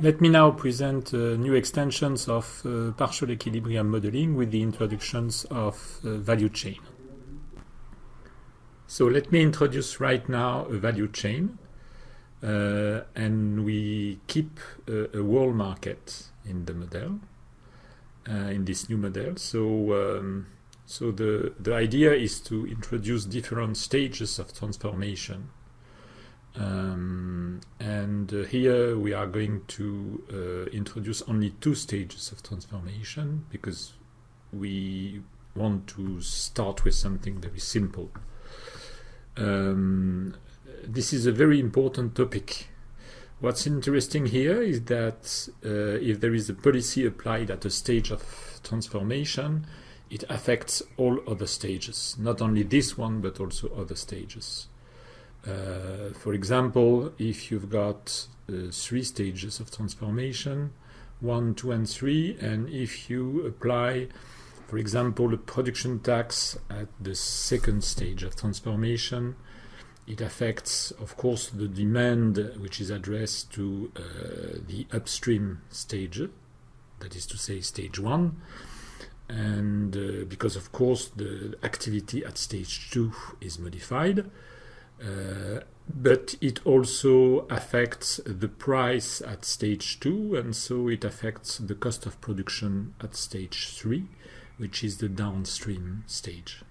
Let me now present new extensions of partial equilibrium modeling with the introductions of value chain. So let me introduce right now a value chain, and we keep a world market in the model, in this new model. So the idea is to introduce different stages of transformation. Here we are going to introduce only two stages of transformation because we want to start with something very simple. This is a very important topic. What's interesting here is that if there is a policy applied at a stage of transformation, it affects all other stages, not only this one but also other stages. For example, if you've got three stages of transformation, 1, 2, and 3, and if you apply, for example, a production tax at the second stage of transformation, it affects, of course, the demand which is addressed to the upstream stage, that is to say stage 1, and because, of course, the activity at stage 2 is modified. But it also affects the price at stage 2, and so it affects the cost of production at stage 3, which is the downstream stage.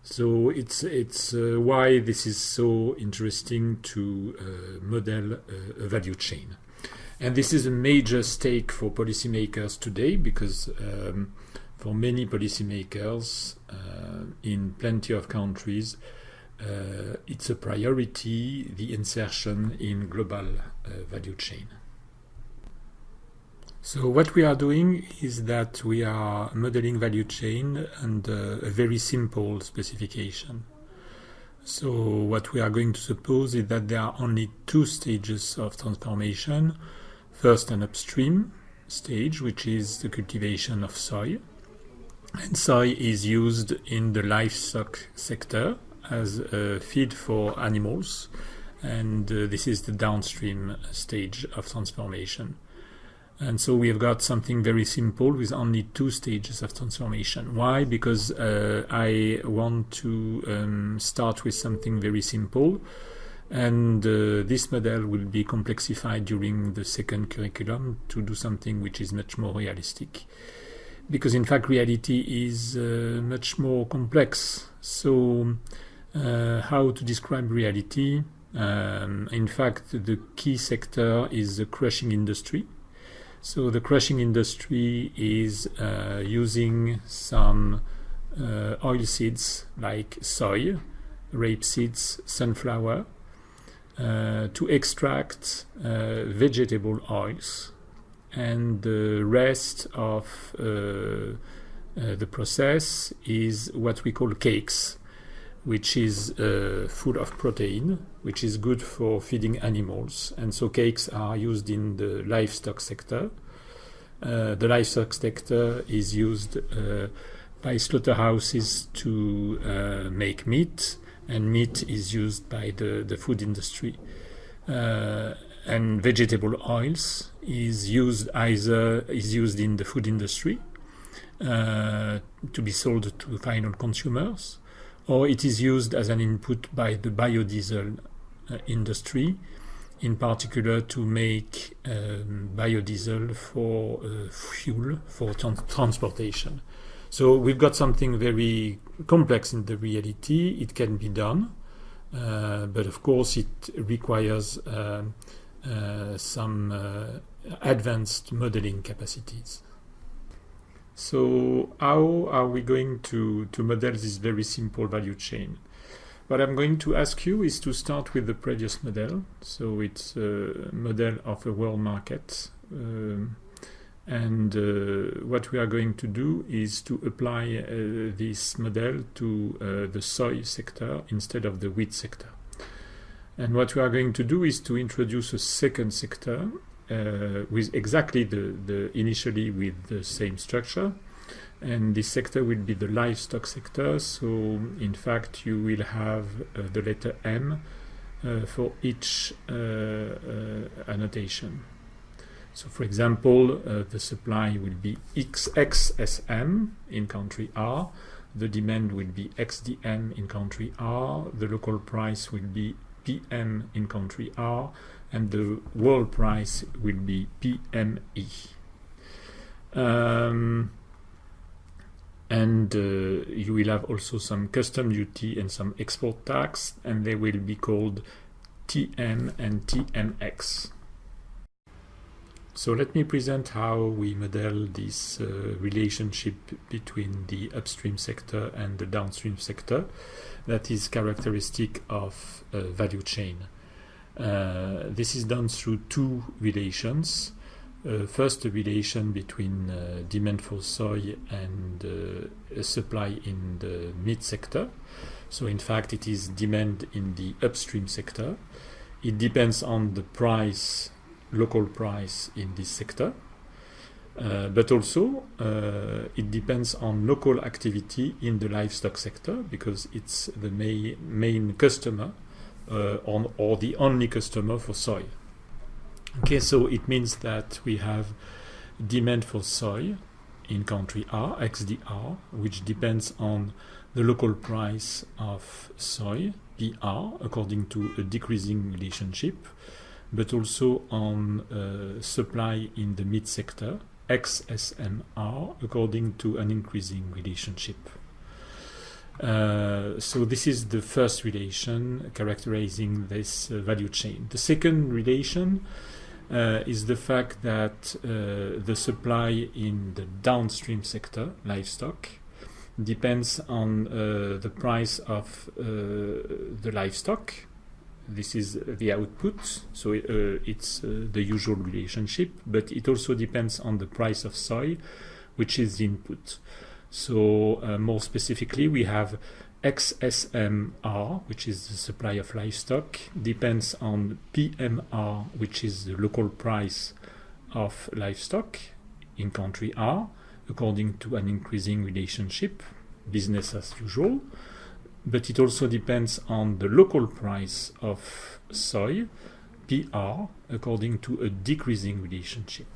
So it's why this is so interesting to model a value chain. And this is a major stake for policymakers today because for many policymakers in plenty of countries, it's a priority, the insertion in global value chain. So what we are doing is that we are modeling value chain under a very simple specification. So what we are going to suppose is that there are only two stages of transformation. First, an upstream stage, which is the cultivation of soy. And soy is used in the livestock sector as a feed for animals, and this is the downstream stage of transformation. And so we have got something very simple with only two stages of transformation. Why? Because I want to start with something very simple, and this model will be complexified during the second curriculum to do something which is much more realistic. Because in fact reality is much more complex. So how to describe reality? In fact, the key sector is the crushing industry. So the crushing industry is using some oil seeds like soy, rapeseeds, sunflower to extract vegetable oils, and the rest of the process is what we call cakes, which is full of protein, which is good for feeding animals. And so cakes are used in the livestock sector. The livestock sector is used by slaughterhouses to make meat, and meat is used by the food industry. And vegetable oils is used in the food industry to be sold to final consumers, or it is used as an input by the biodiesel industry, in particular to make biodiesel for fuel for transportation. So we've got something very complex in the reality. It can be done, but of course it requires some advanced modeling capacities. So how are we going to model this very simple value chain? What I'm going to ask you is to start with the previous model. So it's a model of a world market. And what we are going to do is to apply this model to the soy sector instead of the wheat sector. And what we are going to do is to introduce a second sector with exactly initially with the same structure, and this sector will be the livestock sector. So in fact you will have the letter M for each annotation. So for example, the supply will be XSM in country R, the demand will be XDM in country R, the local price will be PM in country R, and the world price will be PME. And you will have also some custom duty and some export tax, and they will be called TM and TMX. So let me present how we model this relationship between the upstream sector and the downstream sector that is characteristic of a value chain. This is done through two relations. First, a relation between demand for soy and supply in the meat sector. So in fact, it is demand in the upstream sector. It depends on the price, local price in this sector, but also it depends on local activity in the livestock sector, because it's the main customer or the only customer for soy. Okay, so it means that we have demand for soy in country R, XDR, which depends on the local price of soy, PR, according to a decreasing relationship, but also on supply in the meat sector, XSMR, according to an increasing relationship. So this is the first relation characterizing this value chain. The second relation is the fact that the supply in the downstream sector, livestock, depends on the price of the livestock. This is the output, so it's the usual relationship, but it also depends on the price of soy, which is the input. So more specifically, we have XSMR, which is the supply of livestock, depends on PMR, which is the local price of livestock in country R, according to an increasing relationship, business as usual. But it also depends on the local price of soy, PR, according to a decreasing relationship.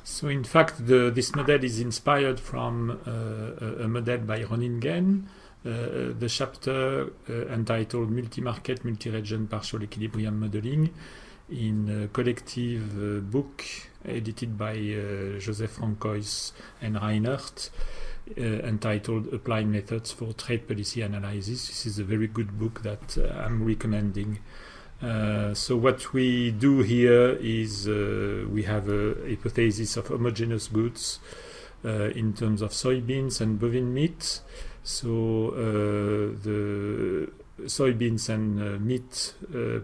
So in fact, this model is inspired from a model by Groningen, the chapter entitled Multi-Market, Multi-Region Partial Equilibrium Modeling, in a collective book edited by Joseph Francois and Reinhardt, entitled Applied Methods for Trade Policy Analysis. This is a very good book that I'm recommending. So what we do here is we have a hypothesis of homogeneous goods in terms of soybeans and bovine meat. So the soybeans and meat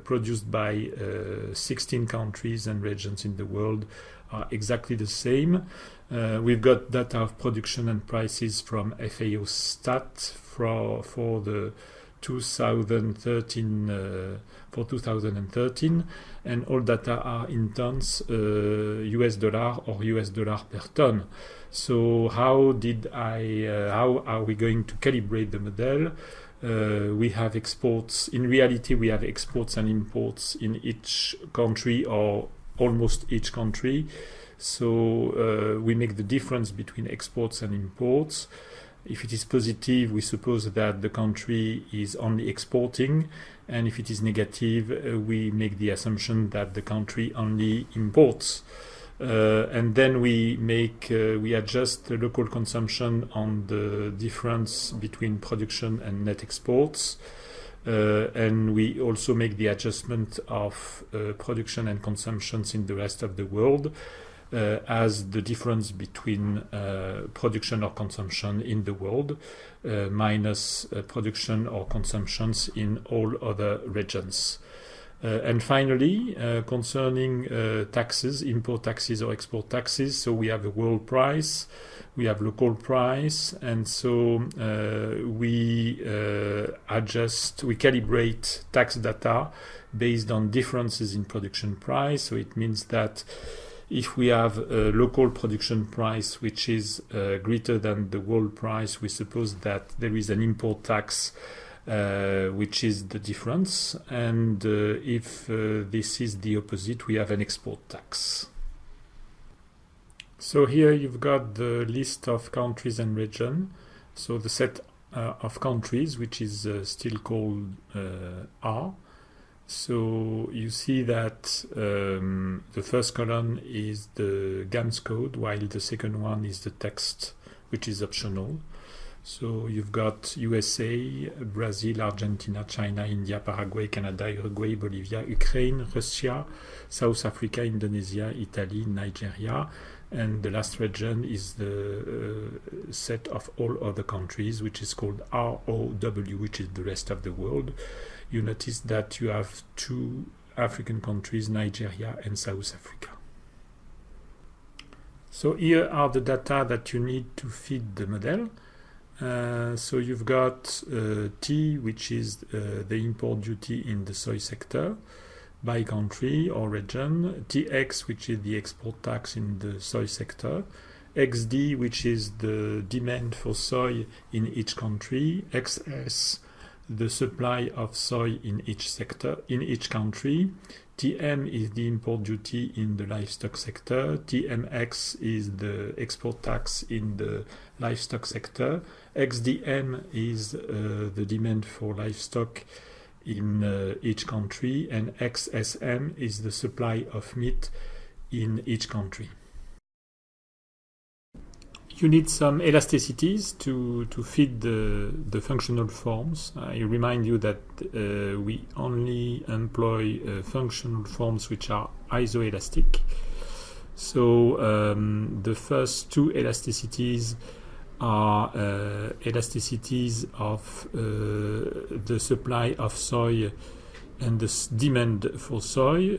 produced by 16 countries and regions in the world are exactly the same. We've got data of production and prices from FAO Stat for the 2013 for 2013, and all data are in tons, US dollar or US dollar per ton. So how are we going to calibrate the model? We have exports. In reality, we have exports and imports in each country or almost each country. So we make the difference between exports and imports. If it is positive, we suppose that the country is only exporting, and if it is negative, we make the assumption that the country only imports. And then we adjust the local consumption on the difference between production and net exports. And we also make the adjustment of production and consumptions in the rest of the world as the difference between production or consumption in the world minus production or consumptions in all other regions. And finally, concerning taxes, import taxes or export taxes, so we have a world price, we have local price, and so we calibrate tax data based on differences in production price. So it means that if we have a local production price which is greater than the world price, we suppose that there is an import tax which is the difference. And if this is the opposite, we have an export tax. So here you've got the list of countries and regions. So the set of countries, which is still called R. So you see that the first column is the GAMS code, while the second one is the text, which is optional. So you've got USA, Brazil, Argentina, China, India, Paraguay, Canada, Uruguay, Bolivia, Ukraine, Russia, South Africa, Indonesia, Italy, Nigeria. And the last region is the set of all other countries, which is called ROW, which is the rest of the world. You notice that you have two African countries, Nigeria and South Africa. So here are the data that you need to feed the model. So you've got T, which is the import duty in the soy sector by country or region, TX, which is the export tax in the soy sector, XD, which is the demand for soy in each country, XS, the supply of soy in each sector, in each country, TM is the import duty in the livestock sector, TMX is the export tax in the livestock sector, XDM is the demand for livestock in each country, and XSM is the supply of meat in each country. You need some elasticities to feed the functional forms. I remind you that we only employ functional forms which are isoelastic. So the first two elasticities are elasticities of the supply of soy and the demand for soy,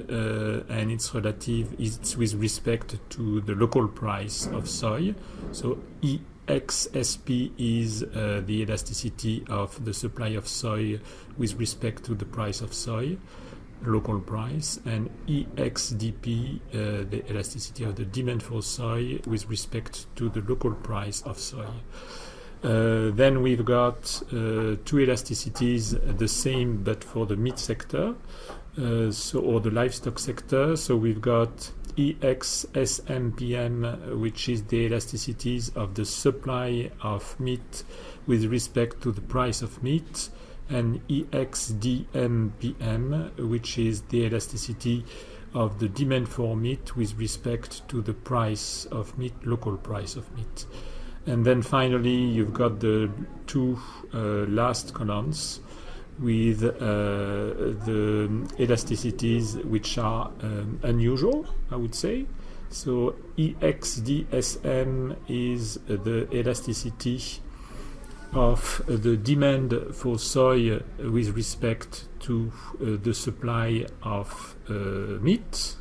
and it's relative, it's with respect to the local price of soy. So EXSP is the elasticity of the supply of soy with respect to the price of soy, local price, and EXDP, the elasticity of the demand for soy with respect to the local price of soy. Then we've got two elasticities, the same but for the meat sector, or the livestock sector. So we've got EXSMPM, which is the elasticities of the supply of meat with respect to the price of meat, and EXDMPM, which is the elasticity of the demand for meat with respect to the price of meat, local price of meat. And then finally, you've got the two last columns with the elasticities which are unusual, I would say. So EXDSM is the elasticity of the demand for soy with respect to the supply of meat,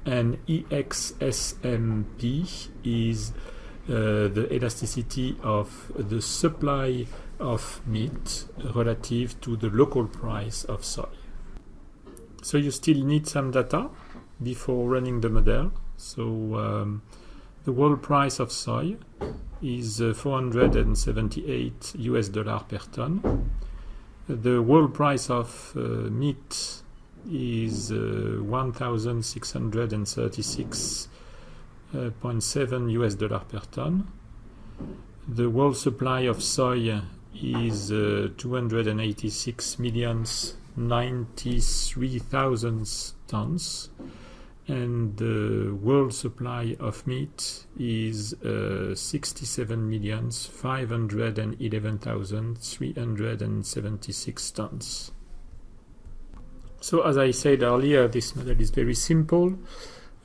and EXSMP is the elasticity of the supply of meat relative to the local price of soy. So you still need some data before running the model. So the world price of soy is $478 per ton. The world price of meat is $1,636.7 per ton. The world supply of soy is 286,093,000 tons, and the world supply of meat is 67,511,376 tons. So as I said earlier, this model is very simple,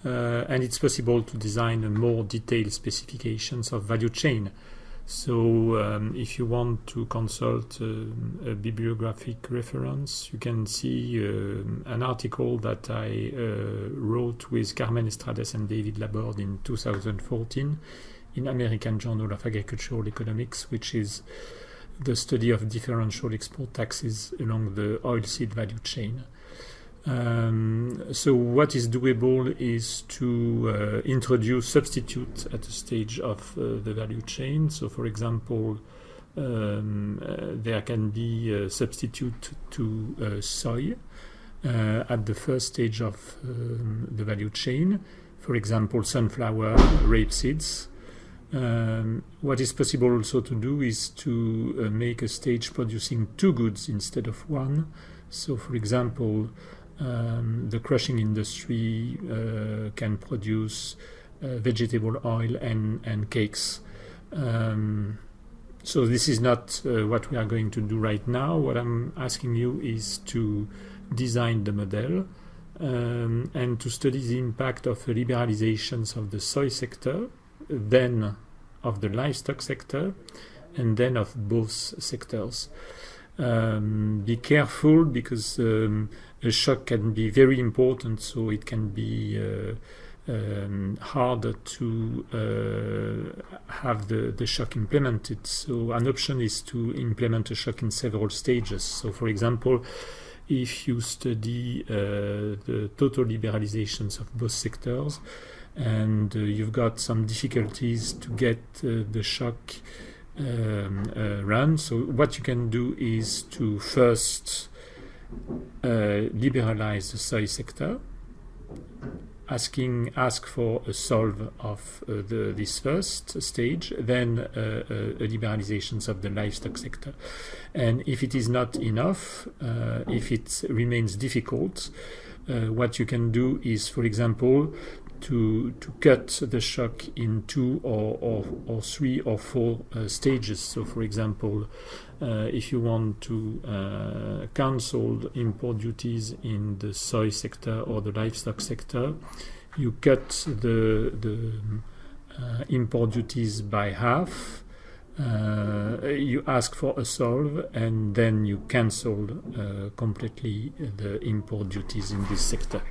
and it's possible to design more detailed specifications of value chain. So if you want to consult a bibliographic reference, you can see an article that I wrote with Carmen Estrades and David Laborde in 2014 in American Journal of Agricultural Economics, which is the study of differential export taxes along the oilseed value chain. So what is doable is to introduce substitutes at a stage of the value chain. So for example, there can be a substitute to soy at the first stage of the value chain. For example, sunflower, rapeseeds. What is possible also to do is to make a stage producing 2 goods instead of 1. So, for example, the crushing industry can produce vegetable oil and cakes. So this is not what we are going to do right now. What I'm asking you is to design the model and to study the impact of the liberalizations of the soy sector, then of the livestock sector, and then of both sectors. Be careful, because a shock can be very important, so it can be harder to have the shock implemented. So an option is to implement a shock in several stages. So, for example, if you study the total liberalizations of both sectors, and you've got some difficulties to get the shock run, so what you can do is to first liberalize the soy sector, ask for a solve of this first stage, then a liberalizations of the livestock sector. And if it is not enough, if it remains difficult, what you can do is, for example, to cut the shock in 2 or 3 or 4 stages. So, for example, if you want to cancel import duties in the soy sector or the livestock sector, you cut the import duties by half. You ask for a solve, and then you cancel completely the import duties in this sector.